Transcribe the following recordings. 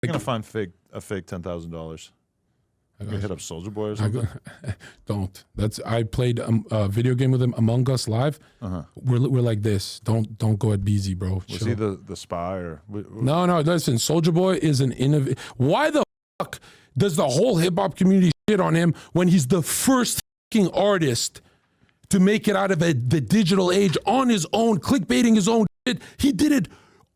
I'm gonna find a fake $10,000. I'm gonna hit up Soulja Boy or something. Don't. I played a video game with him, Among Us Live. We're like this. Don't go at BZ, bro. Was he the spy or? No. Listen, Soulja Boy is an innovative. Why the fuck does the whole hip hop community shit on him when he's the first fucking artist to make it out of the digital age on his own, clickbaiting his own shit? He did it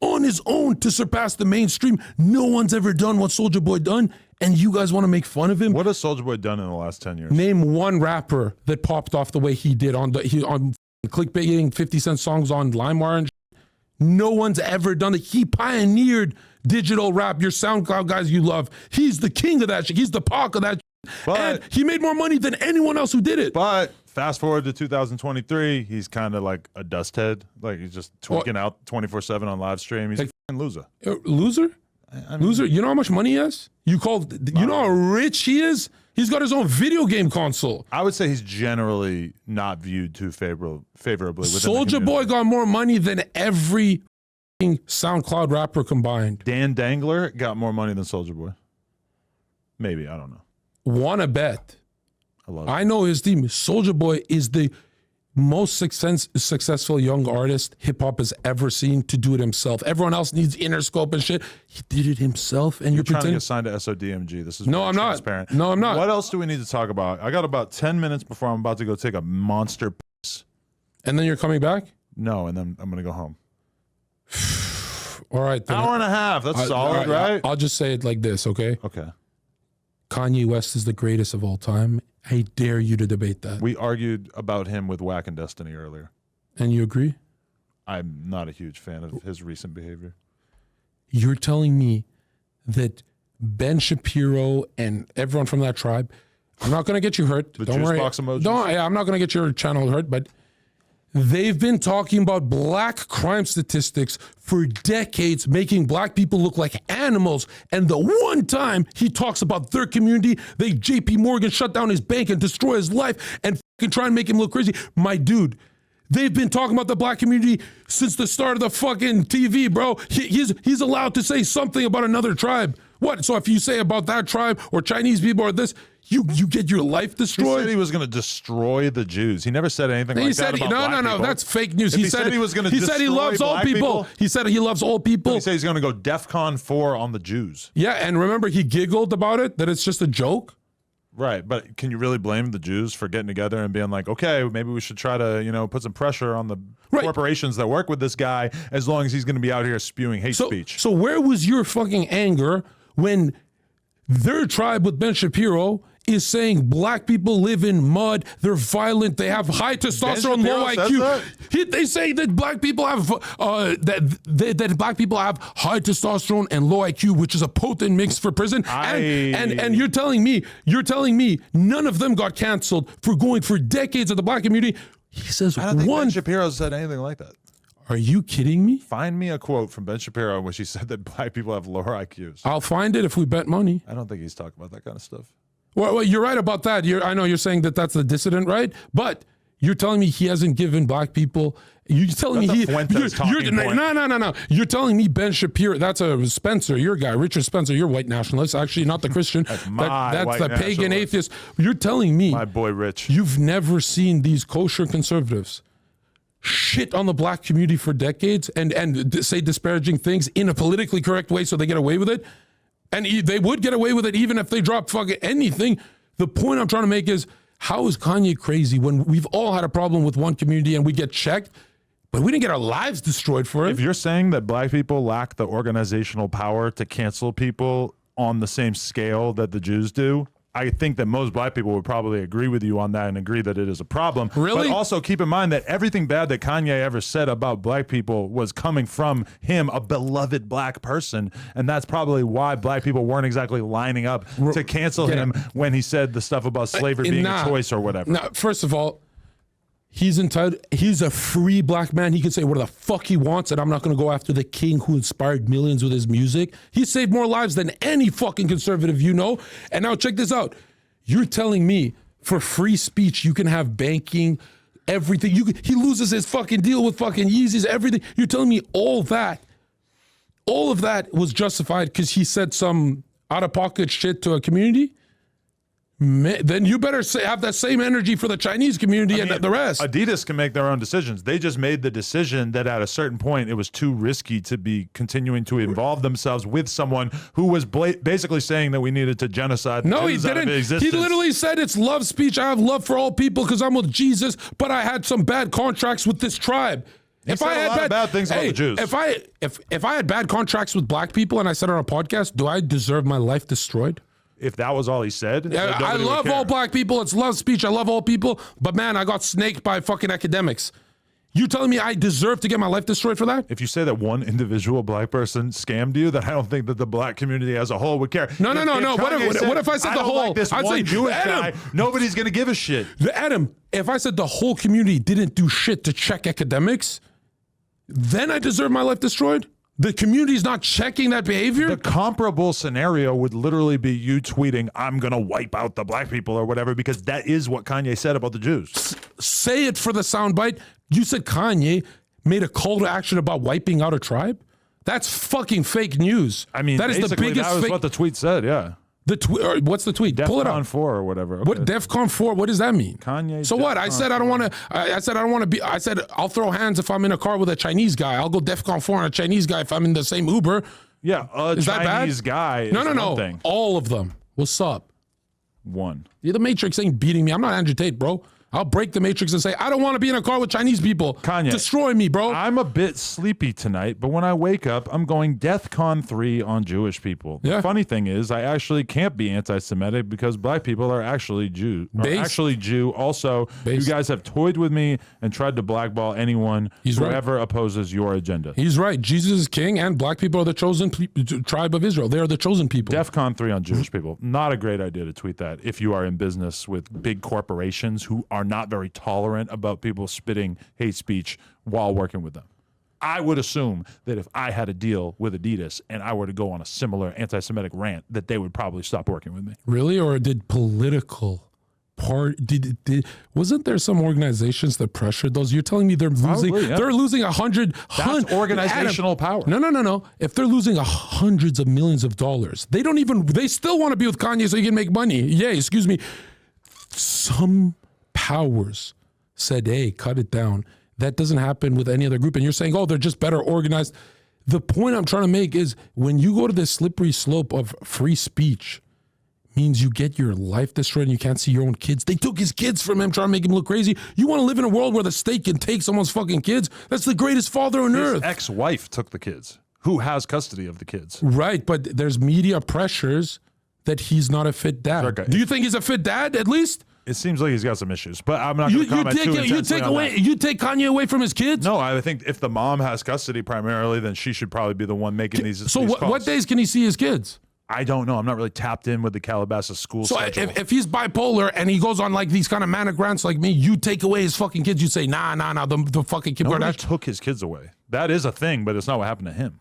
on his own to surpass the mainstream. No one's ever done what Soulja Boy done, and you guys want to make fun of him? What has Soulja Boy done in the last 10 years? Name one rapper that popped off the way he did on clickbaiting 50 Cent songs on LimeWire and shit. No one's ever done it. He pioneered digital rap. Your SoundCloud guys you love. He's the king of that shit. He's the Pac of that shit. But, and he made more money than anyone else who did it. But fast forward to 2023, he's kind of like a dust head. Like he's just tweaking out 24/7 on live stream. He's a fucking loser. Loser? I mean, loser? You know how much money he has? You know how rich he is? He's got his own video game console. I would say he's generally not viewed too favorably. Soulja Boy got more money than every SoundCloud rapper combined. Dan Dangler got more money than Soulja Boy. Maybe, I don't know. Wanna bet. I know his team. Soulja Boy is the most successful young artist hip hop has ever seen to do it himself. Everyone else needs Interscope and shit. He did it himself, and you're trying to pretending. get signed to SODMG. This is no, I'm transparent. not. No, I'm not. What else do we need to talk about? I got about 10 minutes before I'm about to go take a monster piss. And then you're coming back? No, and then I'm gonna go home. All right. Then. Hour and a half. That's solid, right? I'll just say it like this, okay? Okay. Kanye West is the greatest of all time. I dare you to debate that. We argued about him with Whack and Destiny earlier. And you agree? I'm not a huge fan of his recent behavior. You're telling me that Ben Shapiro and everyone from that tribe, I'm not going to get you hurt. Don't worry. Box emojis? I'm not going to get your channel hurt, but they've been talking about black crime statistics for decades, making black people look like animals. And the one time he talks about their community, JP Morgan shut down his bank and destroy his life and fucking try and make him look crazy. My dude, they've been talking about the black community since the start of the fucking TV, bro. He's allowed to say something about another tribe. What? So if you say about that tribe or Chinese people or this, you get your life destroyed? He said he was going to destroy the Jews. He never said anything like that about black people. No, that's fake news. He said he was going to destroy he loves all people. He said he loves all people. He said he's going to go DEFCON 4 on the Jews. Yeah, and remember he giggled about it, that it's just a joke? Right, but can you really blame the Jews for getting together and being like, okay, maybe we should try to, put some pressure on the corporations that work with this guy as long as he's going to be out here spewing hate speech? So where was your fucking anger when their tribe with Ben Shapiro is saying black people live in mud, they're violent, they have high testosterone, low IQ. They say that black people have that black people have high testosterone and low IQ, which is a potent mix for prison. And you're telling me none of them got canceled for going for decades of the black community. He says I don't think Ben Shapiro said anything like that. Are you kidding me? Find me a quote from Ben Shapiro in which he said that black people have lower IQs. I'll find it if we bet money. I don't think he's talking about that kind of stuff. Well, you're right about that. I know you're saying that that's the dissident, right? But you're telling me he hasn't given black people. You're telling me No. You're telling me Ben Shapiro. That's a Spencer, your guy, Richard Spencer. You're white nationalist. Actually, not the Christian. That's the pagan atheist. You're telling me, my boy Rich, you've never seen these kosher conservatives shit on the black community for decades and say disparaging things in a politically correct way so they get away with it. And they would get away with it even if they dropped fucking anything. The point I'm trying to make is, how is Kanye crazy when we've all had a problem with one community and we get checked, but we didn't get our lives destroyed for it? If you're saying that black people lack the organizational power to cancel people on the same scale that the Jews do, I think that most black people would probably agree with you on that and agree that it is a problem. Really? But also keep in mind that everything bad that Kanye ever said about black people was coming from him, a beloved black person. And that's probably why black people weren't exactly lining up to cancel him when he said the stuff about slavery being a choice or whatever. Now, first of all, he's entitled. He's a free black man. He can say what the fuck he wants, and I'm not going to go after the king who inspired millions with his music. He saved more lives than any fucking conservative you know. And now check this out. You're telling me for free speech you can have banking, everything. He loses his fucking deal with fucking Yeezys, everything. You're telling me all that all of that was justified because he said some out-of-pocket shit to a community, then you better have that same energy for the Chinese community and the rest. Adidas can make their own decisions. They just made the decision that at a certain point it was too risky to be continuing to involve themselves with someone who was basically saying that we needed to genocide. No, he didn't. He literally said it's love speech. I have love for all people because I'm with Jesus, but I had some bad contracts with this tribe. If I had bad things about the Jews. If I had bad contracts with black people and I said on a podcast, do I deserve my life destroyed? If that was all he said, yeah, I love all black people. It's love speech. I love all people. But man, I got snaked by fucking academics. You telling me I deserve to get my life destroyed for that? If you say that one individual black person scammed you, then I don't think that the black community as a whole would care. No. What if I said the whole? Like I'd say Jewish guy. Nobody's gonna give a shit. Adam, if I said the whole community didn't do shit to check academics, then I deserve my life destroyed? The community's not checking that behavior? The comparable scenario would literally be you tweeting, I'm going to wipe out the black people or whatever, because that is what Kanye said about the Jews. Say it for the soundbite. You said Kanye made a call to action about wiping out a tribe? That's fucking fake news. I mean, that is the biggest that was what the tweet said, yeah. What's the tweet? Pull it up. DEFCON 4 or whatever. Okay. What DEFCON 4? What does that mean? Kanye. So what? I said I don't want to. I said I don't want to be. I said I'll throw hands if I'm in a car with a Chinese guy. I'll go DEFCON 4 on a Chinese guy if I'm in the same Uber. Yeah, is Chinese guy. No. Thing. All of them. What's up? One. Yeah, the Matrix ain't beating me. I'm not Andrew Tate, bro. I'll break the Matrix and say, I don't want to be in a car with Chinese people. Kanye. Destroy me, bro. I'm a bit sleepy tonight, but when I wake up, I'm going DEFCON 3 on Jewish people. The funny thing is, I actually can't be anti-Semitic because black people are actually Jew. Also, you guys have toyed with me and tried to blackball anyone whoever opposes your agenda. He's right. Jesus is king and black people are the chosen tribe of Israel. They are the chosen people. DEFCON 3 on Jewish people. Not a great idea to tweet that if you are in business with big corporations who are not very tolerant about people spitting hate speech while working with them. I would assume that if I had a deal with Adidas and I were to go on a similar anti-Semitic rant, that they would probably stop working with me. Really? Or did political part wasn't there some organizations that pressured those? You're telling me they're losing they're losing 100. That's organizational power. No. If they're losing hundreds of millions of dollars, they still want to be with Kanye so he can make money. Yeah, excuse me. Some powers said, hey, cut it down. That doesn't happen with any other group. And you're saying, oh, they're just better organized. The point I'm trying to make is when you go to this slippery slope of free speech, means you get your life destroyed and you can't see your own kids. They took his kids from him, trying to make him look crazy. You want to live in a world where the state can take someone's fucking kids? That's the greatest father on earth. His ex-wife took the kids. Who has custody of the kids? Right, but there's media pressures that he's not a fit dad. Zherka. Do you think he's a fit dad, at least? It seems like he's got some issues, but I'm not going to comment too intensely on that. You take Kanye away from his kids? No, I think if the mom has custody primarily, then she should probably be the one making these So what days can he see his kids? I don't know. I'm not really tapped in with the Calabasas school schedule. So if he's bipolar and he goes on like these kind of manic rants like me, you take away his fucking kids, you say, nah, the fucking kid. Nobody took his kids away. That is a thing, but it's not what happened to him.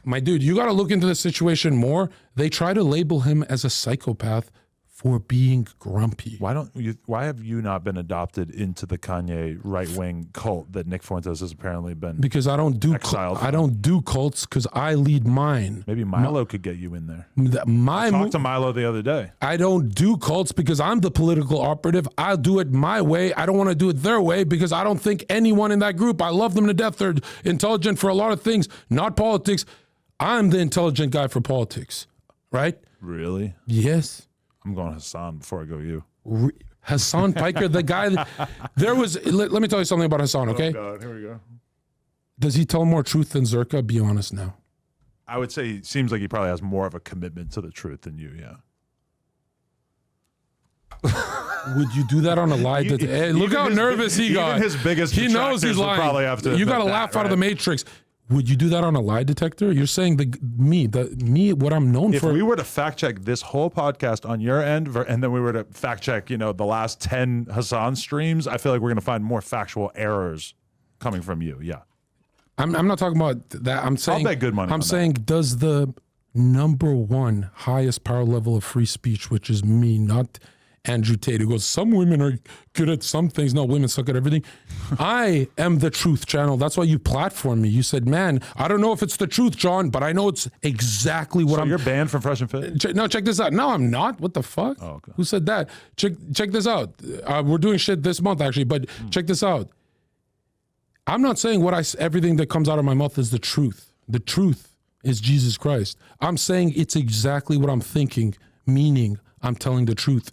My dude, you got to look into the situation more. They try to label him as a psychopath for being grumpy. Why have you not been adopted into the Kanye right-wing cult that Nick Fuentes has apparently been? Because I don't do I don't do cults because I lead mine. Maybe Milo could get you in there. I talked to Milo the other day. I don't do cults because I'm the political operative. I'll do it my way. I don't want to do it their way because I don't think anyone in that group, I love them to death. They're intelligent for a lot of things, not politics. I'm the intelligent guy for politics, right? Really? Yes. I'm going Hassan before I go you. Hassan Piker, the guy there was, let me tell you something about Hassan, okay? Oh God, here we go. Does he tell more truth than Zherka? Be honest now. I would say he seems like he probably has more of a commitment to the truth than you, yeah. Would you do that on a lie? Hey, look how nervous he got. Even his biggest he knows he's lying. Probably have to you got to laugh out of the Matrix. Would you do that on a lie detector? You're saying what I'm known for. If we were to fact check this whole podcast on your end, and then we were to fact check, the last 10 Hassan streams, I feel like we're going to find more factual errors coming from you. Yeah. I'm not talking about that. I'm saying I'll bet good money. I'm saying, does the number one highest power level of free speech, which is me, not Andrew Tate who goes, some women are good at some things. No, women suck at everything. I am the truth channel. That's why you platformed me. You said, man, I don't know if it's the truth, John, but I know it's exactly what You're banned from Fresh and Fit? No, check this out. No, I'm not. What the fuck? Oh, okay. Who said that? Check this out. We're doing shit this month, actually, but check this out. I'm not saying everything that comes out of my mouth is the truth. The truth is Jesus Christ. I'm saying it's exactly what I'm thinking, meaning I'm telling the truth.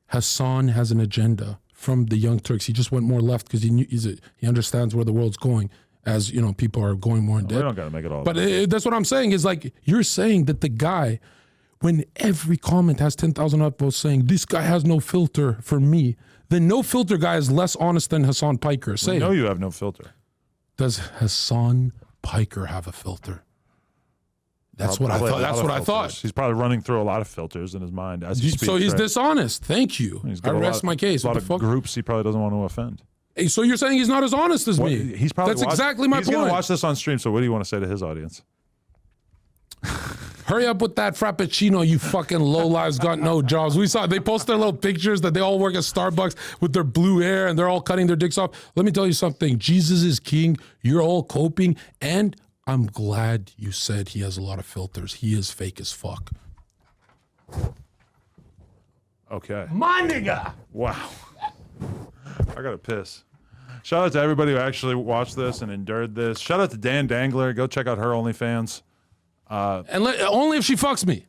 Hassan has an agenda from the Young Turks. He just went more left because he understands where the world's going. As you know, people are going more in debt. We don't got to make it all. But that's what I'm saying is like you're saying that the guy, when every comment has 10,000 upvotes saying this guy has no filter for me, the no filter guy is less honest than Hassan Piker. Say, no, you have no filter. Does Hassan Piker have a filter? That's what I thought. That's what I thought. He's probably running through a lot of filters in his mind as he speaks. So he's dishonest. Thank you. I rest my case. A lot of groups he probably doesn't want to offend. Hey, so you're saying he's not as honest as me? He's probably That's exactly my point. He's going to watch this on stream. So what do you want to say to his audience? Hurry up with that frappuccino, you fucking low-lives got no jobs. We saw they post their little pictures that they all work at Starbucks with their blue hair and they're all cutting their dicks off. Let me tell you something. Jesus is king. You're all coping. And I'm glad you said he has a lot of filters. He is fake as fuck. Okay. My nigga. Wow. I got to piss. Shout out to everybody who actually watched this and endured this. Shout out to Dan Dangler. Go check out her OnlyFans. And only if she fucks me.